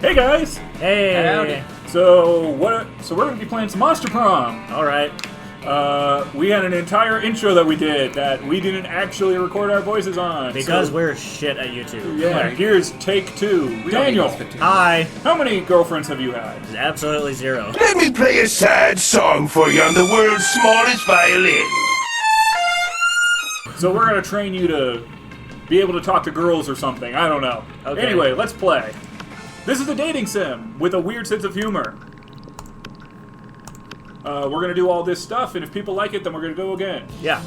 Hey guys! Hey! Howdy. So we're going to be playing some Monster Prom. Alright. We had an entire intro that we did that we didn't actually record our voices on. Because so, we're shit at YouTube. Yeah, here's take two. Daniel, Hi. how many girlfriends have you had? Absolutely zero. Let me play a sad song for you on the world's smallest violin. So we're going to train you to be able to talk to girls or something. I don't know. Okay. Anyway, let's play. This is a dating sim with a weird sense of humor. We're going to do all this stuff, and if people like it, then we're going to go again. Yeah.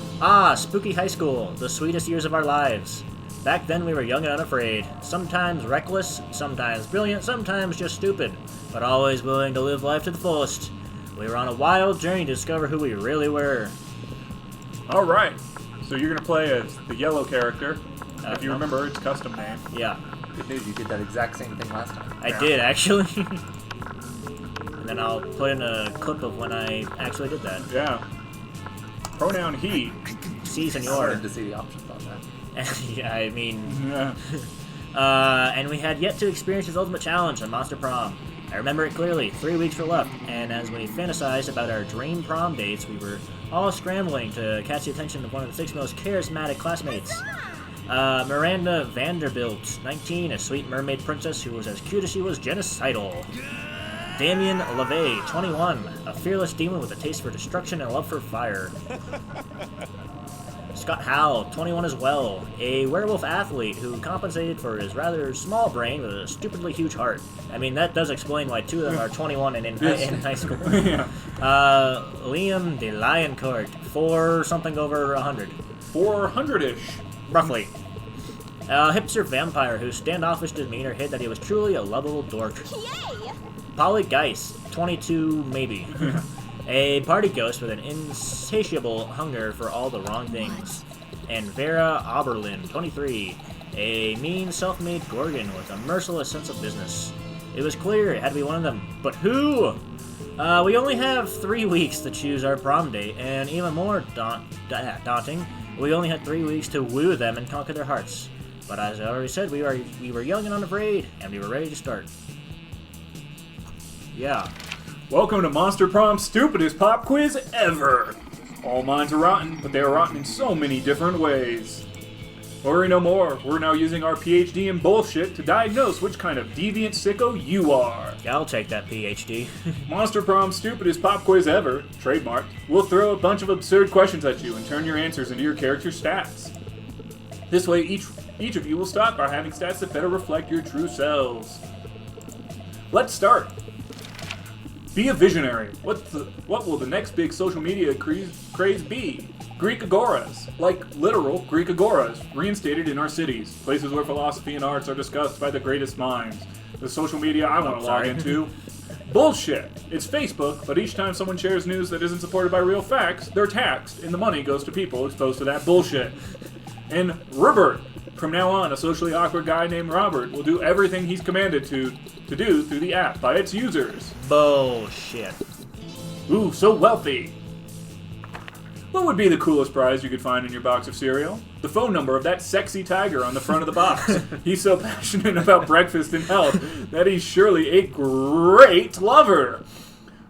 Spooky high school. The sweetest years of our lives. Back then we were young and unafraid. Sometimes reckless, sometimes brilliant, sometimes just stupid. But always willing to live life to the fullest. We were on a wild journey to discover who we really were. All right. So you're going to play as the yellow character. If you remember, it's custom name. Yeah. Good news, you did that exact same thing last time. I did, actually. And then I'll put in a clip of when I actually did that. Yeah. Pronoun he. Si, I senor. wanted to see the options on that. Yeah, I mean... Yeah. And we had yet to experience his ultimate challenge on Monster Prom. I remember it clearly. 3 weeks were left, and as we fantasized about our dream prom dates, we were all scrambling to catch the attention of one of the 6 most charismatic classmates. Miranda Vanderbilt, 19, a sweet mermaid princess who was as cute as she was genocidal. Damien LeVay, 21, a fearless demon with a taste for destruction and a love for fire. Scott Howell, 21 as well, a werewolf athlete who compensated for his rather small brain with a stupidly huge heart. I mean, that does explain why 2 of them are 21 and in high school. Yeah. Liam de Lioncourt, 4 something over 100. 400-ish. Roughly. A hipster vampire whose standoffish demeanor hid that he was truly a lovable dork. Yay! Polly Geist, 22 maybe. A party ghost with an insatiable hunger for all the wrong things. And Vera Oberlin, 23. A mean, self-made gorgon with a merciless sense of business. It was clear it had to be one of them. But who? We only have 3 weeks to choose our prom date, and even more daunting, we only had 3 weeks to woo them and conquer their hearts. But as I already said, we were young and unafraid, and we were ready to start. Yeah. Welcome to Monster Prom's stupidest pop quiz ever. All minds are rotten, but they are rotten in so many different ways. Worry no more. We're now using our PhD in bullshit to diagnose which kind of deviant sicko you are. Yeah, I'll take that PhD. Monster Prom's stupidest pop quiz ever, trademarked, we'll throw a bunch of absurd questions at you and turn your answers into your character's stats. This way, each of you will stop by having stats that better reflect your true selves. Let's start. Be a visionary. What will the next big social media craze be? Greek agoras, like literal Greek agoras, reinstated in our cities, places where philosophy and arts are discussed by the greatest minds. The social media I want to log into. Bullshit! It's Facebook, but each time someone shares news that isn't supported by real facts, they're taxed, and the money goes to people exposed to that bullshit. And Robert, from now on, a socially awkward guy named Robert will do everything he's commanded to do through the app by its users. Bullshit. Ooh, so wealthy! What would be the coolest prize you could find in your box of cereal? The phone number of that sexy tiger on the front of the box. He's so passionate about breakfast and health that he's surely a great lover.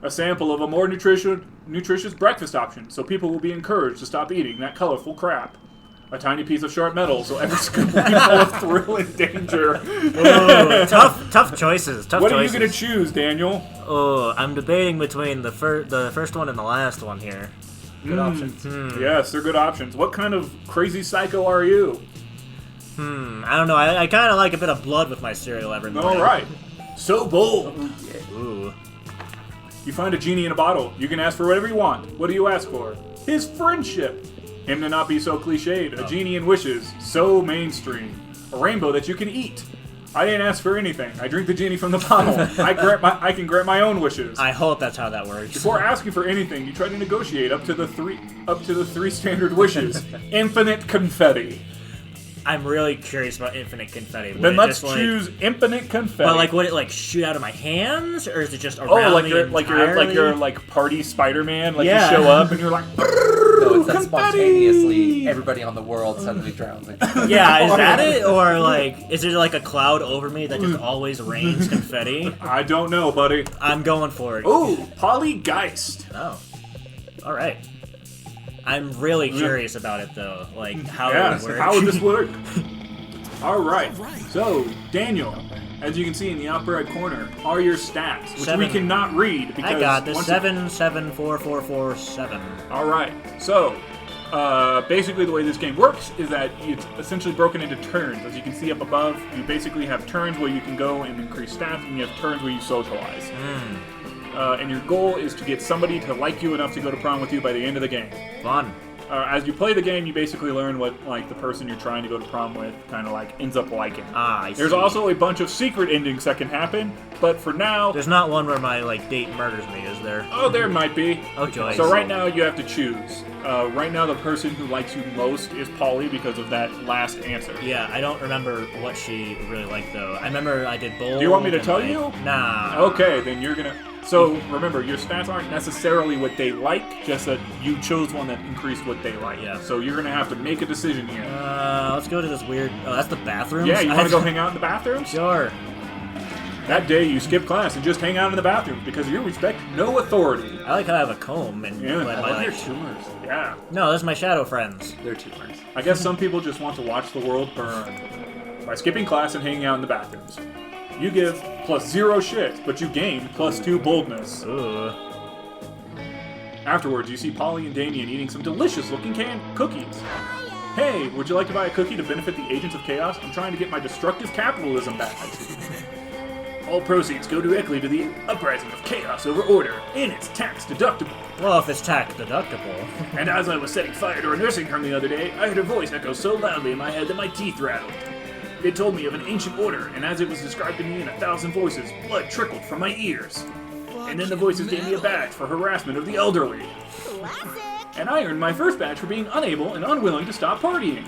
A sample of a more nutritious breakfast option, so people will be encouraged to stop eating that colorful crap. A tiny piece of sharp metal, so every scoop will be full of thrill and danger. Ooh, tough choices. What are you going to choose, Daniel? Oh, I'm debating between the first one and the last one here. Good options. Yes, they're good options. What kind of crazy psycho are you? I don't know. I kind of like a bit of blood with my cereal every morning. All right. So bold. Ooh. You find a genie in a bottle. You can ask for whatever you want. What do you ask for? His friendship. Him to not be so cliched. A genie in wishes. So mainstream. A rainbow that you can eat. I didn't ask for anything. I drink the genie from the bottle. I can grant my own wishes. I hope that's how that works. Before asking for anything, you try to negotiate up to the three standard wishes. Infinite confetti. I'm really curious about infinite confetti. Would Then it let's just, choose infinite confetti. But would it shoot out of my hands, or is it just around Oh, me entirely? like you're party Spider-Man. Like Yeah. you show up and you're like. No, So it's that confetti! spontaneously everybody on the world suddenly drowns. Yeah, is that it? Or, like, is there, like, a cloud over me that just always rains confetti? I don't know, buddy. I'm going for it. Ooh, Polygeist. Oh. Alright. I'm really curious about it, though. Like, how it Yes, would work. how would this work? Alright, so, Daniel, as you can see in the upper right corner, are your stats, which we 7. cannot read because... I got this. once 7, 7, 4, 4, 4, 7. Alright, so, basically the way this game works is that it's essentially broken into turns. As you can see up above, you basically have turns where you can go and increase stats, and you have turns where you socialize. And your goal is to get somebody to like you enough to go to prom with you by the end of the game. Fun. As you play the game, you basically learn what like the person you're trying to go to prom with kind of like ends up liking. Ah, I see. There's also a bunch of secret endings that can happen, but for now, There's not one where my, like, date murders me, is there? oh, there might be. Oh, joy. So right now you have to choose. Right now the person who likes you most is Polly because of that last answer. Yeah, I don't remember what she really liked, though. I remember I did bold. Do you want me to and, tell like, you? Nah. Okay, then you're gonna. So remember, your stats aren't necessarily what they like, just that you chose one that increased what they like. Yeah. So you're gonna have to make a decision here. Let's go to this weird... Oh, that's the bathroom? Yeah, you want to go hang out in the bathrooms? Sure. That day you skip class and just hang out in the bathroom because you respect no authority. I like how I have a comb and... Yeah. like, I my, They're like, tumors. Yeah. No, that's my shadow friends. They're tumors. I guess some people just want to watch the world burn by skipping class and hanging out in the bathrooms. You give +0 shit, but you gain +2 boldness. Ooh. Afterwards, you see Polly and Damien eating some delicious-looking canned cookies. Hey, would you like to buy a cookie to benefit the agents of chaos? I'm trying to get my destructive capitalism back. All proceeds go directly to the uprising of chaos over order, and it's tax deductible. Well, if it's tax deductible. And as I was setting fire to a nursing home the other day, I heard a voice echo so loudly in my head that my teeth rattled. It told me of an ancient order, and as it was described to me in 1,000 voices, blood trickled from my ears. And then the voices gave me a badge for harassment of the elderly. And I earned my first badge for being unable and unwilling to stop partying.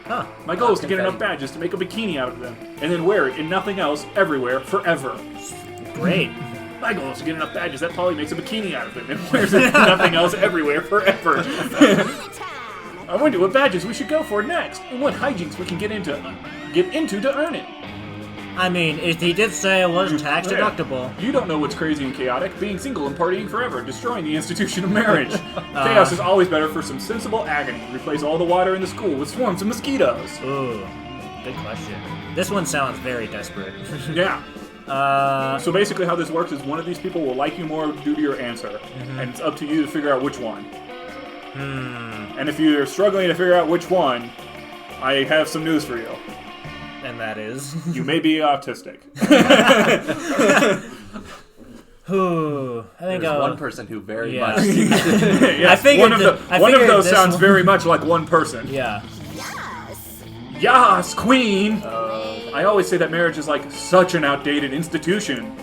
Huh. My goal is to get Confetti. enough badges to make a bikini out of them, and then wear it in nothing else, everywhere, forever. Great. My goal is to get enough badges that Polly makes a bikini out of them and wears it in nothing else, everywhere, forever. I wonder what badges we should go for next, and what hijinks we can get into to earn it. I mean, he did say it was tax deductible. You don't know what's crazy and chaotic, being single and partying forever, destroying the institution of marriage. Chaos is always better for some sensible agony. Replace all the water in the school with swarms of mosquitoes. Ooh. Good question. This one sounds very desperate. Yeah. So basically how this works is one of these people will like you more due to your answer, and it's up to you to figure out which one. And if you're struggling to figure out which one, I have some news for you. And that is... You may be autistic. Ooh, I think There's one person who very Yeah. much. Yes, I figured one of figured those this sounds one- very much like one person. Yeah. Yas, queen! I always say that marriage is like such an outdated institution.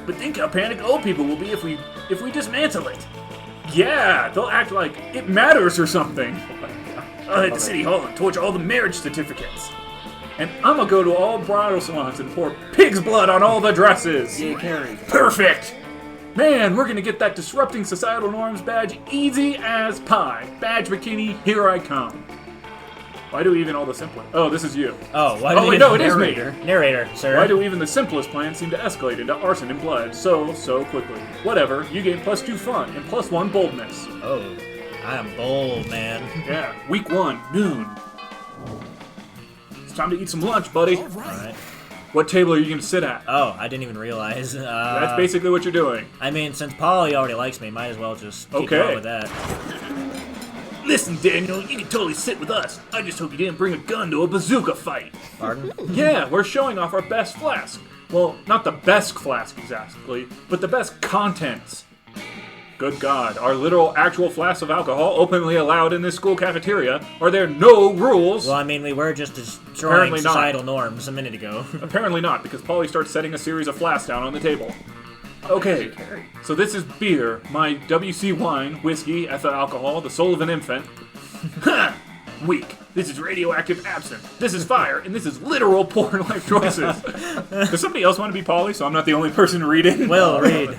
But think how panicked old people will be if we dismantle it. Yeah, they'll act like it matters or something. I'll hit the city hall and torch all the marriage certificates. And I'm gonna go to all bridal salons and pour pig's blood on all the dresses. Yay, Carrie. Perfect! Man, we're gonna get that disrupting societal norms badge easy as pie. Badge bikini, here I come. Why do even all the simplest... Oh, this is you. Oh, why Oh, do wait, you... no, it is me. Narrator, sir. Why do even the simplest plans seem to escalate into arson and blood so quickly? Whatever, you gain +2 fun and +1 boldness. Oh, I am bold, man. Yeah, week 1, noon. It's time to eat some lunch, buddy. Alright. What table are you gonna sit at? Oh, I didn't even realize. That's basically what you're doing. I mean, since Polly already likes me, might as well just keep Okay. going with that. Listen, Daniel, you can totally sit with us. I just hope you didn't bring a gun to a bazooka fight. Pardon? Yeah, we're showing off our best flask. Well, not the best flask exactly, but the best contents. Good God, are literal actual flasks of alcohol openly allowed in this school cafeteria? Are there no rules? Well, I mean, we were just destroying Apparently not. societal norms a minute ago. Apparently not, because Polly starts setting a series of flasks down on the table. Okay, so this is beer, my WC wine, whiskey, ethyl alcohol, the soul of an infant. Ha! Weak. This is radioactive absinthe. This is fire, and this is literal poor life choices. Does somebody else want to be Polly, so I'm not the only person reading? Will, read.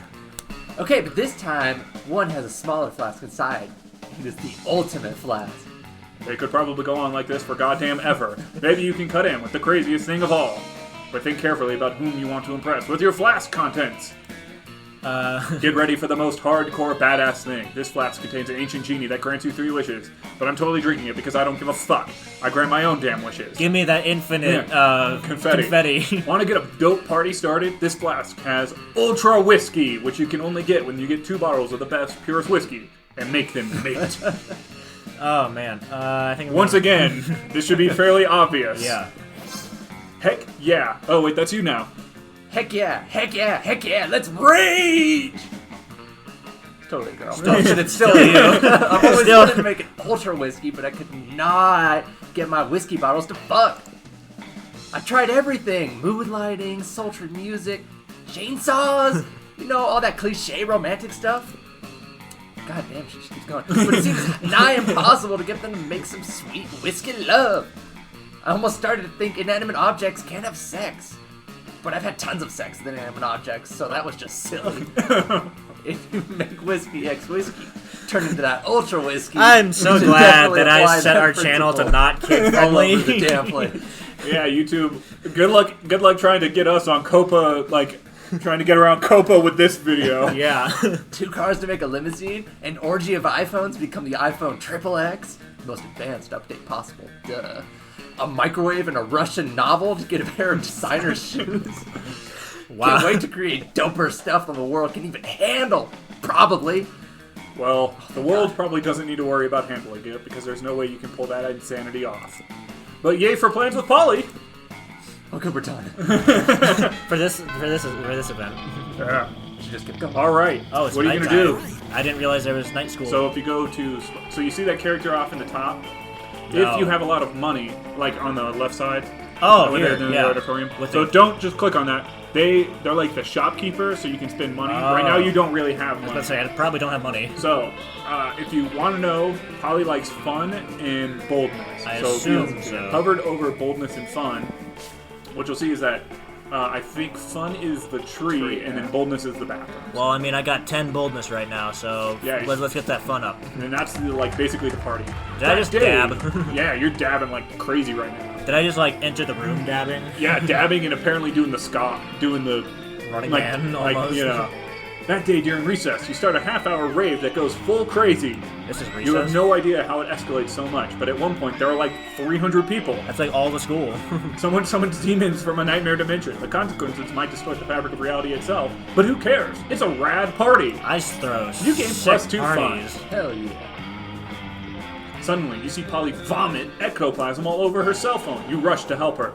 Okay, but this time, one has a smaller flask inside. It is the ultimate flask. They could probably go on like this for goddamn ever. Maybe you can cut in with the craziest thing of all. But think carefully about whom you want to impress with your flask contents. Get ready for the most hardcore badass thing. This flask contains an ancient genie that grants you 3 wishes, but I'm totally drinking it because I don't give a fuck. I grant my own damn wishes. Give me that infinite confetti. Want to get a dope party started? This flask has Ultra Whiskey, which you can only get when you get 2 bottles of the best, purest whiskey and make them mate. Oh man, I think Once again, this should be fairly obvious. Yeah. Heck yeah. Oh wait, that's you now. Heck yeah, heck yeah, heck yeah, let's rage! Totally, girl. It's still you. I've always wanted to make an ultra whiskey, but I could not get my whiskey bottles to fuck. I tried everything. Mood lighting, sultry music, chainsaws, all that cliche romantic stuff. God damn, she just keeps going. But it seems nigh impossible to get them to make some sweet whiskey love. I almost started to think inanimate objects can't have sex. But I've had tons of sex with inanimate objects, so that was just silly. If you make whiskey X whiskey, turn into that ultra whiskey. I'm so glad that I set our channel to not kid friendly. All over the damn place. Yeah, YouTube. Good luck trying to get us on Copa, trying to get around Copa with this video. Yeah. 2 cars to make a limousine, an orgy of iPhones become the iPhone XXX, most advanced update possible. Duh. A microwave and a Russian novel to get a pair of designer shoes. Wow. Can't wait to create doper stuff than the world can even handle. Probably. Well, the world probably doesn't need to worry about handling it because there's no way you can pull that insanity off. But yay for plans with Polly. Okay, we're done. for this event. Yeah. She just kept going. All right. Oh, it's what are you gonna nighttime. do? I didn't realize there was night school. So if you go to, you see that character off in the top. No. If you have a lot of money, like on the left side. Oh, here, here, in the yeah. auditorium. So don't just click on that. They're like the shopkeeper, so you can spend money. Right now, you don't really have I was money. about to say, I probably don't have money. So, if you want to know, Polly likes fun and boldness. I so assume if you so. hovered over boldness and fun, what you'll see is that I think fun is the tree, and then boldness is the bathroom. Well, I mean, I got 10 boldness right now, so Yeah, let's get that fun up. And then that's basically the party. Did I just dab? Yeah, you're dabbing like crazy right now. Did I just enter the room dabbing? Yeah, dabbing and apparently doing the ska, doing the Running Man, almost. That day during recess, you start a half-hour rave that goes full crazy. This is recess? You have no idea how it escalates so much, but at one point there are like 300 people. That's like all the school. Someone summons demons from a nightmare dimension. The consequences might distort the fabric of reality itself, but who cares? It's a rad party. Ice throws. You gain +2 parties. fun. Hell yeah. Suddenly, you see Polly vomit ectoplasm all over her cell phone. You rush to help her.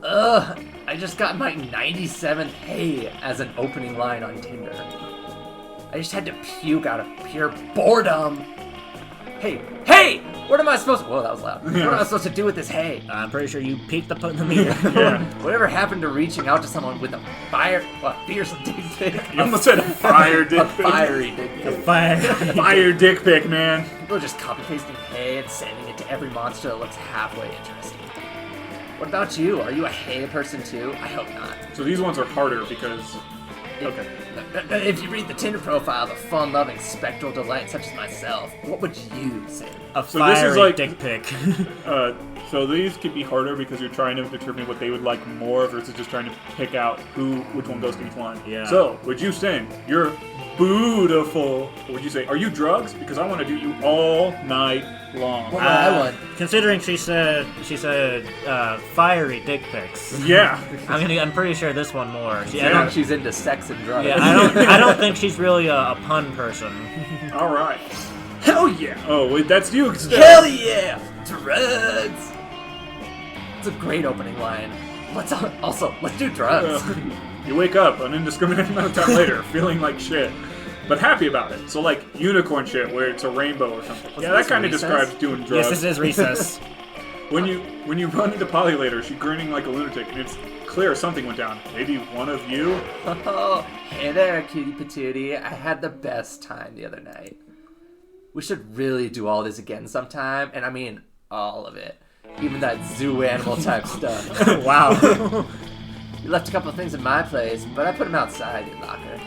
Ugh, I just got my 97th hey as an opening line on Tinder. I just had to puke out of pure boredom. Hey! What am I supposed to... Whoa, that was loud. What am I supposed to do with this hay? I'm pretty sure you peaked the meter. Yeah. Whatever happened to reaching out to someone with a fierce dick pic? You almost said a fire dick pic. A fiery dick pic. Fire dick pic, man. People are just copy-pasting hay and sending it to every monster that looks halfway interesting. What about you? Are you a hay person too? I hope not. So these ones are harder because... Okay. If you read the Tinder profile of a fun-loving spectral delight such as myself, what would you say? A So this is fiery like- dick pic. So these could be harder because you're trying to determine what they would like more versus just trying to pick out which one goes to each one. Yeah. So, would you sing, "You're beautiful"? Or would you say, "Are you drugs? Because I want to do you all night long"? What would I want? Considering she said fiery dick pics. Yeah. I'm pretty sure this one more. I think she's into sex and drugs. Yeah, I don't think she's really a pun person. All right. Hell yeah. Oh, wait, that's you. Hell yeah! Drugs! It's a great opening line. Let's do drugs. You wake up an indiscriminate amount of time later, feeling like shit, but happy about it. So like unicorn shit, where it's a rainbow or something. Yeah, that kind of describes doing drugs. Yes, this is recess. When you run into Polly later, she's grinning like a lunatic, and it's clear something went down. Maybe one of you? Oh, hey there, cutie patootie. I had the best time the other night. We should really do all this again sometime, and I mean all of it. Even that zoo animal type stuff. Wow. You left a couple of things in my place, but I put them outside your locker.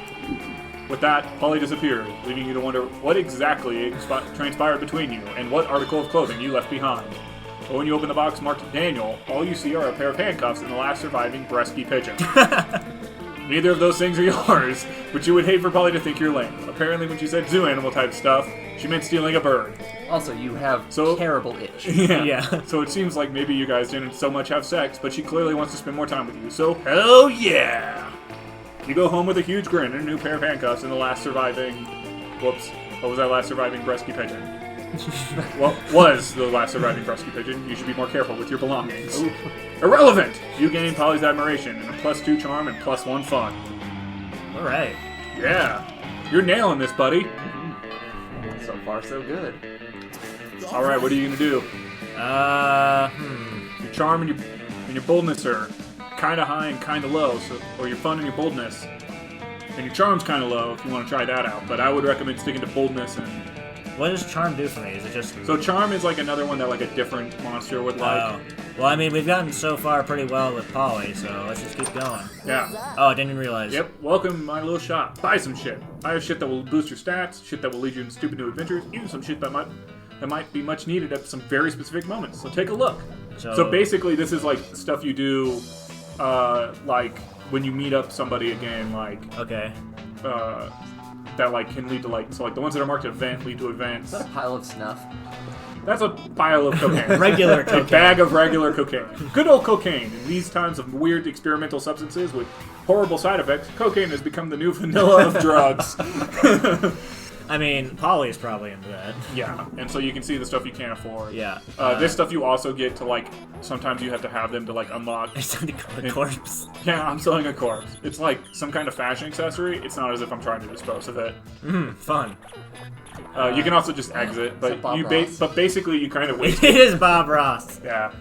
With that, Polly disappeared, leaving you to wonder what exactly transpired between you and what article of clothing you left behind. But when you open the box marked Daniel, all you see are a pair of handcuffs and the last surviving Bresky pigeon. Neither of those things are yours, but you would hate for Polly to think you're lame. Apparently when she said zoo animal type stuff, she meant stealing a bird. Also, you have terrible itch. Yeah. So it seems like maybe you guys didn't so much have sex, but she clearly wants to spend more time with you, so hell yeah! You go home with a huge grin and a new pair of handcuffs and the last surviving... Whoops. What was that last surviving Bresky pigeon? What was the last surviving Bresky pigeon? You should be more careful with your belongings. Ooh. Irrelevant! You gain Polly's admiration and a +2 charm and +1 fun. Alright. Yeah. You're nailing this, buddy. So far, so good. Alright, what are you gonna do? Your charm and your boldness are kinda high and kinda low, or your fun and your boldness. And your charm's kinda low if you want to try that out, but I would recommend sticking to boldness and... What does charm do for me? Is it just... So charm is like another one that like a different monster would like. Oh. Well, I mean, we've gotten so far pretty well with Polly, so let's just keep going. Yeah. Oh, I didn't even realize. Yep, welcome to my little shop. Buy some shit. I have shit that will boost your stats, shit that will lead you in stupid new adventures, even some shit that might be much needed at some very specific moments. So take a look. So basically, this is like stuff you do, like when you meet up somebody again, like okay, that like can lead to like the ones that are marked event lead to events. Is that a pile of snuff? That's a pile of cocaine. Regular cocaine. A bag of regular cocaine. Good old cocaine. In these times of weird experimental substances with horrible side effects, cocaine has become the new vanilla of drugs. I mean, Polly's probably into that. Yeah, and so you can see the stuff you can't afford. Yeah. This stuff you also get to, like, sometimes you have to have them to, like, unlock. It's time to go a corpse. Yeah, I'm selling a corpse. It's like some kind of fashion accessory. It's not as if I'm trying to dispose of it. Fun. You can also just exit, but but basically you kind of waste it. Is Bob Ross. Yeah.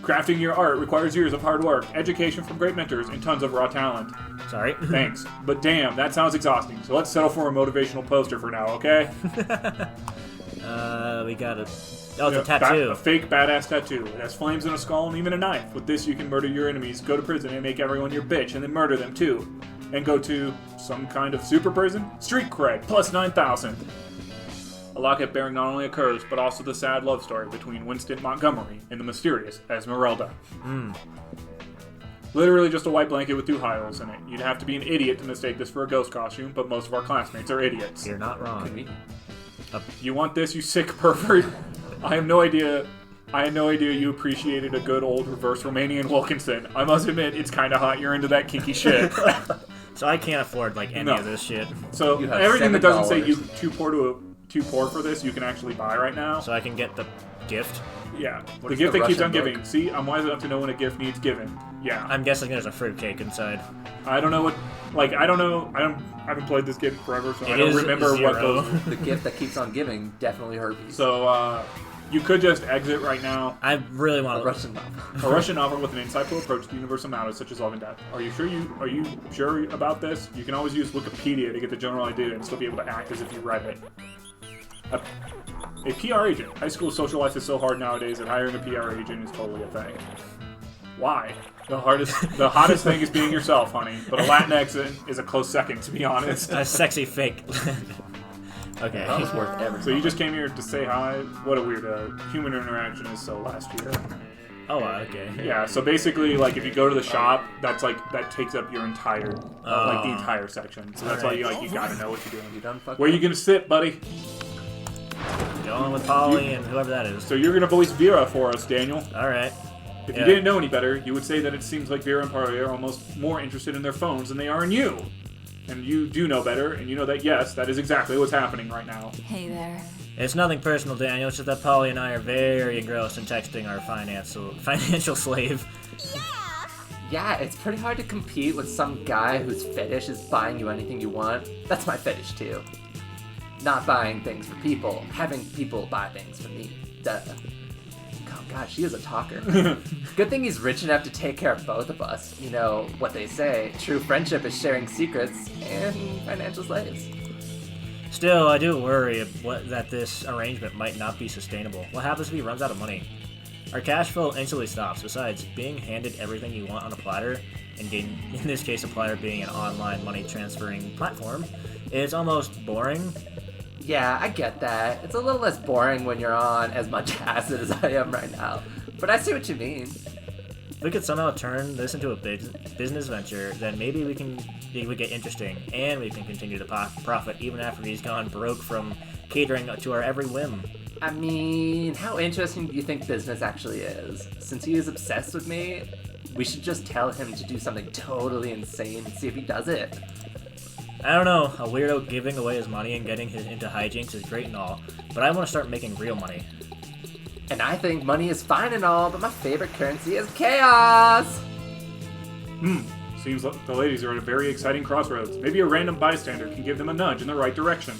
Crafting your art requires years of hard work, education from great mentors, and tons of raw talent. Sorry. Thanks. But damn, that sounds exhausting. So let's settle for a motivational poster for now, okay? We got a... Oh, it's a tattoo. A fake badass tattoo. It has flames and a skull and even a knife. With this, you can murder your enemies, go to prison, and make everyone your bitch, and then murder them too. And go to some kind of super prison? Street cred, plus 9,000. A locket bearing not only a curse, but also the sad love story between Winston Montgomery and the mysterious Esmeralda. Literally just a white blanket with 2 holes in it. You'd have to be an idiot to mistake this for a ghost costume, but most of our classmates are idiots. You're not wrong. Could be. You want this, you sick pervert? I had no idea you appreciated a good old reverse Romanian Wilkinson. I must admit, it's kind of hot you're into that kinky shit. So I can't afford, like, any of this shit. So everything that doesn't say you too poor for this, you can actually buy right now. So I can get the gift? Yeah. The gift that keeps on giving. See, I'm wise enough to know when a gift needs giving. Yeah. I'm guessing there's a fruitcake inside. I don't know what... Like, I don't know... I haven't played this game forever, so I don't remember what those... The gift that keeps on giving, definitely herpes. So, you could just exit right now. I really want a Russian novel. A Russian novel with an insightful approach to universal matters such as love and death. Are you sure about this? You can always use Wikipedia to get the general idea and still be able to act as if you read it. A PR agent. High school social life is so hard nowadays that hiring a PR agent is totally a thing. Why? The hottest thing is being yourself, honey. But a Latin accent is a close second, to be honest. A sexy fake. Okay. That was worth everything. So you just came here to say hi? What a weird human interaction is so last year. Oh, okay. Yeah, so basically, like, if you go to the shop, that takes up your entire, the entire section. So that's why you gotta know what you're doing. You done fucking Where are you gonna sit, buddy? Going with Polly and whoever that is. So you're gonna voice Vera for us, Daniel. Alright. If you didn't know any better, you would say that it seems like Vera and Polly are almost more interested in their phones than they are in you. And you do know better, and you know that, yes, that is exactly what's happening right now. Hey there. It's nothing personal, Daniel. It's just that Polly and I are very engrossed in texting our financial slave. Yeah, it's pretty hard to compete with some guy whose fetish is buying you anything you want. That's my fetish, too. Not buying things for people, having people buy things for me. Duh. Oh god, she is a talker. Good thing he's rich enough to take care of both of us. You know what they say, true friendship is sharing secrets and financial slaves. Still, I do worry that this arrangement might not be sustainable. What happens if he runs out of money? Our cash flow instantly stops. Besides, being handed everything you want on a platter, and in this case a platter being an online money transferring platform, is almost boring. Yeah, I get that. It's a little less boring when you're on as much acid as I am right now. But I see what you mean. If we could somehow turn this into a business venture, then maybe it would get interesting, and we can continue to profit even after he's gone broke from catering to our every whim. I mean, how interesting do you think business actually is? Since he is obsessed with me, we should just tell him to do something totally insane and see if he does it. I don't know, a weirdo giving away his money and getting into hijinks is great and all, but I want to start making real money. And I think money is fine and all, but my favorite currency is chaos! Seems like the ladies are at a very exciting crossroads. Maybe a random bystander can give them a nudge in the right direction.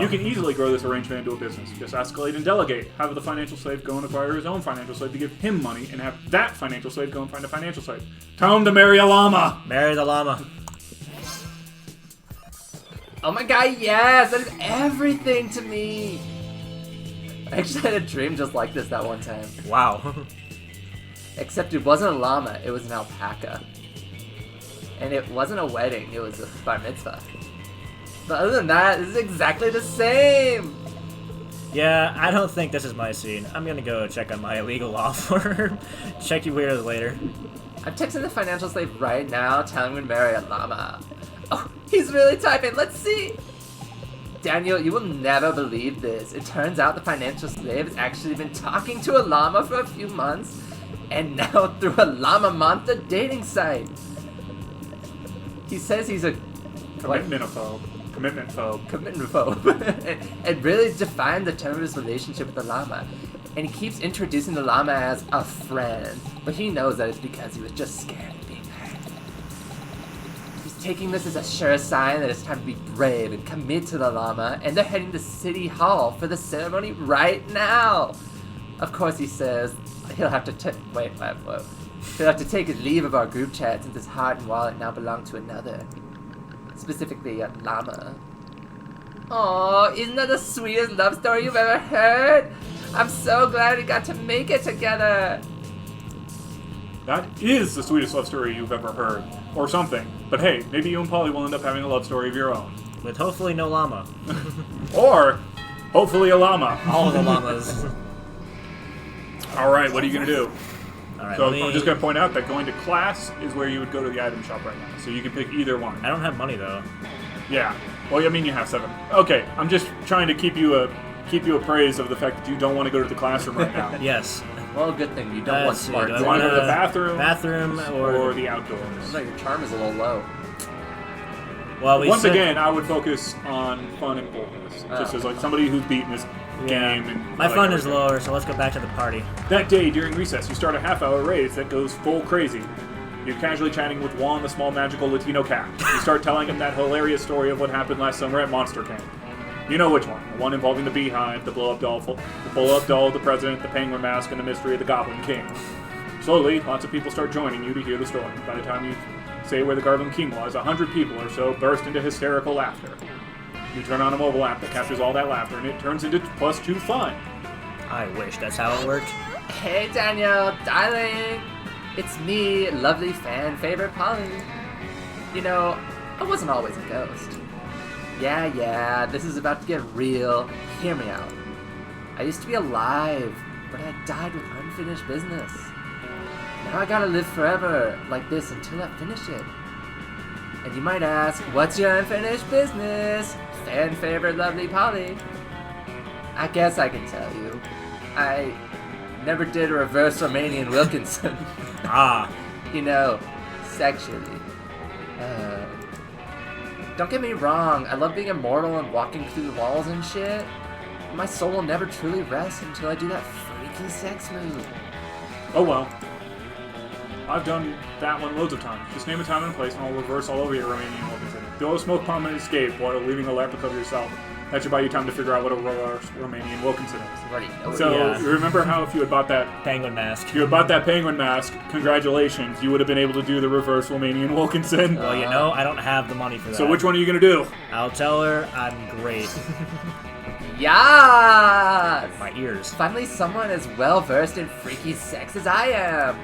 You can easily grow this arrangement into a business. Just escalate and delegate. Have the financial slave go and acquire his own financial slave to give him money, and have that financial slave go and find a financial slave. Tell him to marry a llama! Marry the llama. Oh my god, yes! That is everything to me! I actually had a dream just like this that one time. Wow. Except it wasn't a llama, it was an alpaca. And it wasn't a wedding, it was a bar mitzvah. But other than that, this is exactly the same! Yeah, I don't think this is my scene. I'm gonna go check on my illegal law firm. Check you weirdos later. I'm texting the financial slave right now, telling him to marry a llama. Oh, he's really typing, let's see! Daniel, you will never believe this. It turns out the financial slave has actually been talking to a llama for a few months, and now through a llama monster dating site. He says he's a Commitment phobe. and really defined the term of his relationship with the llama. And he keeps introducing the llama as a friend, but he knows that it's because he was just scared of being hurt. He's taking this as a sure sign that it's time to be brave and commit to the llama, and they're heading to City Hall for the ceremony right now. Of course, he says he'll have to he'll have to take his leave of our group chat since his heart and wallet now belong to another. Specifically a llama. Aww, isn't that the sweetest love story you've ever heard? I'm so glad we got to make it together. That is the sweetest love story you've ever heard. Or something. But hey, maybe you and Polly will end up having a love story of your own. With hopefully no llama. Or, hopefully a llama. All the llamas. Alright, what are you going to do? Alright, So I'm just going to point out that going to class is where you would go to the item shop right now. So you can pick either one. I don't have money though. Yeah. Well, I mean, you have 7. Okay, I'm just trying to keep you appraised of the fact that you don't want to go to the classroom right now. Yes. Well, good thing you don't want Let's see, smart. do I You want to go to the wanna- bathroom? or Or the outdoors? No, your charm is a little low. well, we Once said- again, I would focus on fun and boldness. Just as like somebody who's beaten this game. And my like fun is everything. lower, so let's go back to the party. That day during recess, you start a half-hour race that goes full crazy. You're casually chatting with Juan, the small magical Latino cat. You start telling him that hilarious story of what happened last summer at Monster Camp. You know which one. The one involving the beehive, the blow-up doll, the president, the penguin mask, and the mystery of the Goblin King. Slowly, lots of people start joining you to hear the story. By the time you say where the Goblin King was, 100 people or so burst into hysterical laughter. You turn on a mobile app that captures all that laughter, and it turns into +2 fun. I wish that's how it worked. Hey Daniel, darling! It's me, lovely fan favorite Polly. You know, I wasn't always a ghost. Yeah, this is about to get real. Hear me out. I used to be alive, but I died with unfinished business. Now I gotta live forever like this until I finish it. And you might ask, what's your unfinished business? Fan favorite lovely Polly. I guess I can tell you. I never did a reverse Romanian Wilkinson. Ah, You know, sexually. Don't get me wrong, I love being immortal and walking through the walls and shit. My soul will never truly rest until I do that freaky sex move. Oh well. I've done that one loads of times. Just name a time and a place and I'll reverse all over your Romanian Wilkinson. Throw a smoke bomb and escape while leaving a replica of yourself. That should buy you time to figure out what a reverse Romanian Wilkinson is. You already know So, Yeah. remember how if you had bought that penguin mask. If you had bought that penguin mask, congratulations, you would have been able to do the reverse Romanian Wilkinson. Well, you know, I don't have the money for that. So which one are you going to do? I'll tell her I'm great. Yes! My ears. Finally someone as well versed in freaky sex as I am.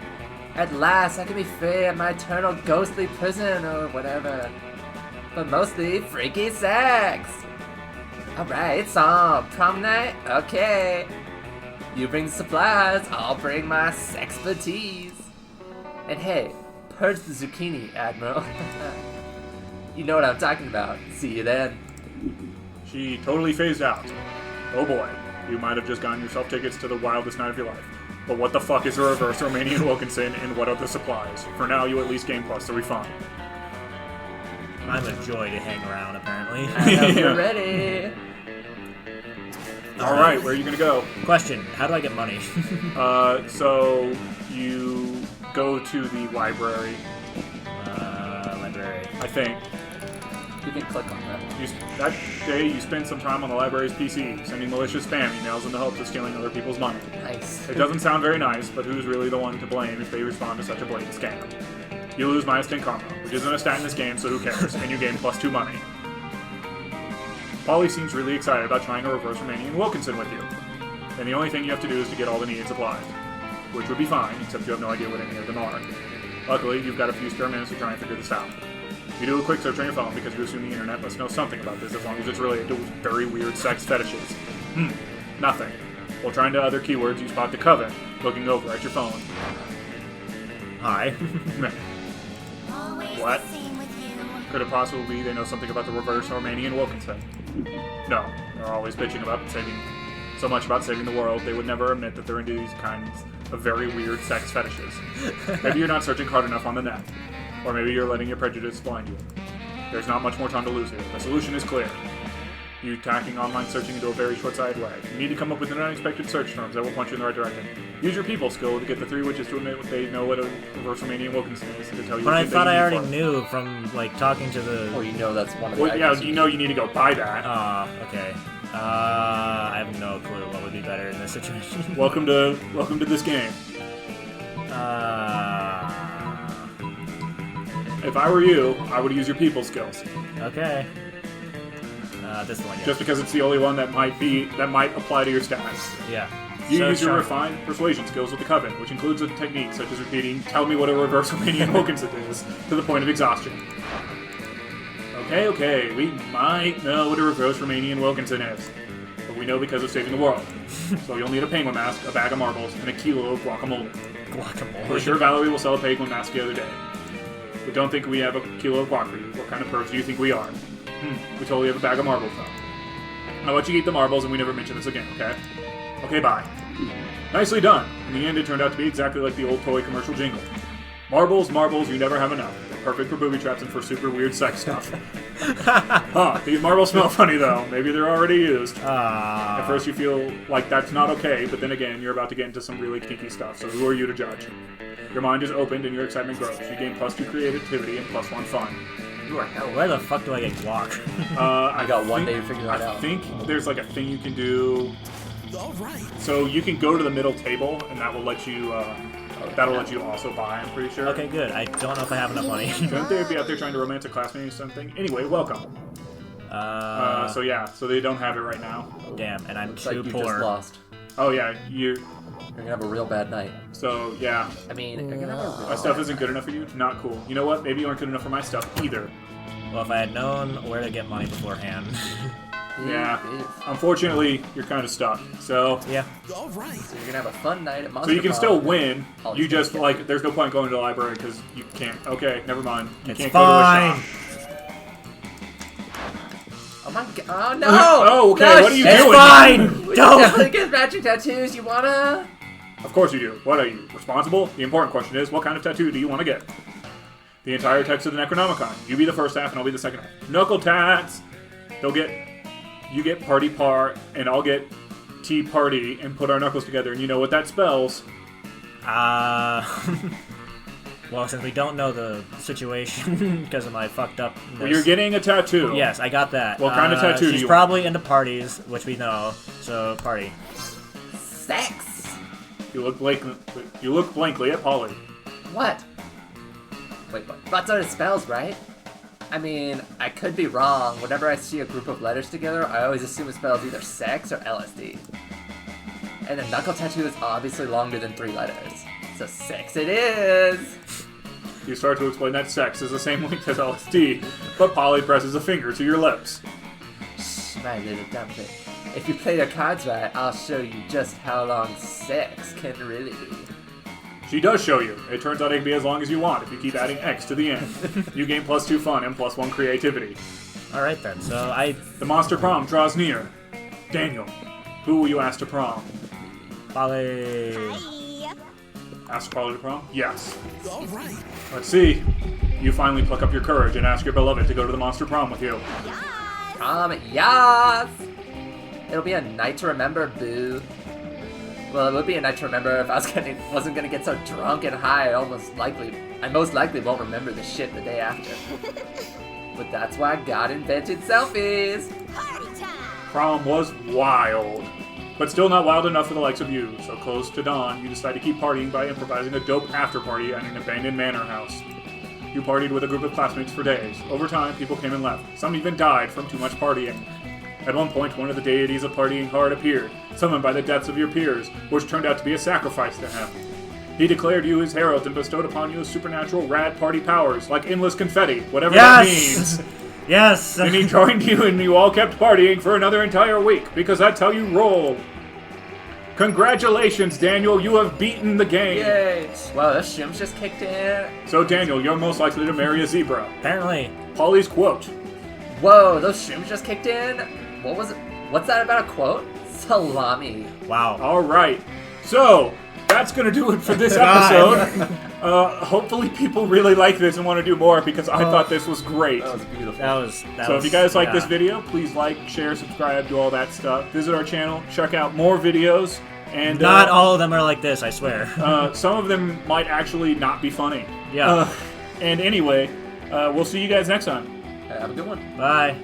At last I can be free of my eternal ghostly prison or whatever. But mostly freaky sex. Alright, it's on. Prom night? Okay. You bring the supplies, I'll bring my sexpertise. And hey, purge the zucchini, Admiral. You know what I'm talking about. See you then. She totally phased out. Oh boy, you might have just gotten yourself tickets to the wildest night of your life. But what the fuck is a Reverse Romanian Wilkinson, and what are the supplies? For now, you at least gain plus 3 fun. I'm a joy to hang around, apparently. I know you're ready. Alright, where are you gonna go? Question, how do I get money? So you go to the library, Library. I think. You can click on that. That day, you spend some time on the library's PC, sending malicious spam emails in the hopes of stealing other people's money. Nice. It doesn't sound very nice, but who's really the one to blame if they respond to such a blatant scam? You lose minus 10 karma, which isn't a stat in this game, so who cares, and you gain plus 2 money. Polly seems really excited about trying a Reverse Romanian Wilkinson with you. And the only thing you have to do is to get all the needed supplies. Which would be fine, except you have no idea what any of them are. Luckily, you've got a few spare minutes to try and figure this out. You do a quick search on your phone because you assume the internet must know something about this as long as it's related to very weird sex fetishes. Nothing. While trying to other keywords, you spot the Coven looking over at your phone. Hi. What? Could it possibly be they know something about the Reverse Romanian Wilkinson? No. They're always bitching about so much about saving the world, they would never admit that they're into these kinds of very weird sex fetishes. Maybe you're not searching hard enough on the net. Or maybe you're letting your prejudice blind you. There's not much more time to lose here. The solution is clear. You tacking online searching into a very short-sighted way. You need to come up with an unexpected search terms that will point you in the right direction. Use your people skill to get the 3 witches to admit what they know what a Reverse Romanian Wilkinson is and to tell you But I what thought they I need already for it. knew from, like, talking to the... Well, you know that's one of the Well, yeah, items you know you need to go buy that. Okay. I have no clue what would be better in this situation. Welcome to this game. If I were you, I would use your people skills. Okay. This one, yeah. Just because it's the only one that might apply to your stats. Yeah. You So use your sharp. refined persuasion skills with the Coven, which includes a technique such as repeating, "Tell me what a Reverse Romanian Wilkinson is," to the point of exhaustion. Okay, we might know what a Reverse Romanian Wilkinson is. But we know because of saving the world. So you'll need a penguin mask, a bag of marbles, and a kilo of guacamole. For sure Valerie will sell a penguin mask the other day. But don't think we have a kilo of guac for you. What kind of pervs do you think we are? We totally have a bag of marbles, though. I'll let you eat the marbles and we never mention this again, okay? Okay, bye. Nicely done. In the end, it turned out to be exactly like the old toy commercial jingle. Marbles, you never have enough. They're perfect for booby traps and for super weird sex stuff. These marbles smell funny, though. Maybe they're already used. At first you feel like that's not okay, but then again, you're about to get into some really kinky stuff, so who are you to judge? Your mind is opened and your excitement grows. You gain +2 creativity and +1 fun. You are hell. Where the fuck do I get guac? I got one day to figure that out. I think there's like a thing you can do. So you can go to the middle table, and that will let you. That'll let you also buy. I'm pretty sure. Okay, good. I don't know if I have enough money. Don't they be out there trying to romance a classmate or something? Anyway, welcome. So yeah, so they don't have it right now. Damn, and I'm Looks like too you poor. just lost. Oh yeah, you're. You're gonna have a real bad night. So yeah, I mean, you're gonna have a real my stuff isn't good enough for you. Not cool. You know what? Maybe you aren't good enough for my stuff either. Well, if I had known where to get money beforehand. Yeah. Unfortunately, you're kind of stuck. So Yeah. So you're gonna have a fun night at Monster So you can Prom. still win. Oh, You you just can't. like there's no point going to the library because you can't. Okay, never mind. You It's can't fine. go to a shop. Oh my god! Oh no! Oh, okay, No, what are you shit. doing? Fine! We Don't! definitely get matching tattoos. You wanna? Of course you do. What are you, responsible? The important question is, what kind of tattoo do you want to get? The entire text of the Necronomicon. You be the first half and I'll be the second half. Knuckle tats! You get party part, and I'll get tea party, and put our knuckles together, and you know what that spells. Well, since we don't know the situation because of my fucked up. Well, you're getting a tattoo. Yes, I got that. What kind of tattoo do She's you probably into parties, which we know. So party. Sex. You look blankly at Polly. What? Wait, what? That's what it spells, right? I mean, I could be wrong. Whenever I see a group of letters together, I always assume it spells either sex or LSD. And the knuckle tattoo is obviously longer than 3 letters. So sex it is! You start to explain that sex is the same length as LSD, but Polly presses a finger to your lips. Shh, my little dumpling. If you play your cards right, I'll show you just how long sex can really be. She does show you. It turns out it can be as long as you want if you keep adding X to the end. You gain +2 fun and +1 creativity. Alright then, so The monster prom draws near. Daniel, who will you ask to prom? Polly. Ask Polly to prom? Yes. Alright. Let's see. You finally pluck up your courage and ask your beloved to go to the monster prom with you. Prom, yes! It'll be a night to remember, boo. Well, it would be a night to remember if I wasn't gonna get so drunk and high. I most likely won't remember the shit the day after. But that's why God invented selfies. Prom was wild. But still not wild enough for the likes of you. So close to dawn, you decide to keep partying by improvising a dope after party at an abandoned manor house. You partied with a group of classmates for days. Over time, people came and left. Some even died from too much partying. At one point, one of the deities of partying hard appeared, summoned by the deaths of your peers, which turned out to be a sacrifice to him. He declared you his herald and bestowed upon you supernatural rad party powers, like endless confetti, whatever that means. Yes! And he joined you and you all kept partying for another entire week, because that's how you roll. Congratulations, Daniel, you have beaten the game. Yay! Wow, the shims just kicked in. So Daniel, you're most likely to marry a zebra. Apparently. Polly's quote. Whoa, those shrooms just kicked in? What was it? What's that about a quote? Salami. Wow. Alright, so that's gonna do it for this episode. Hopefully people really like this and want to do more because I thought this was great. That was beautiful. So if you guys like this video, please like, share, subscribe, do all that stuff. Visit our channel, check out more videos. And not all of them are like this, I swear. Some of them might actually not be funny. Yeah. And anyway, we'll see you guys next time. Have a good one. Bye.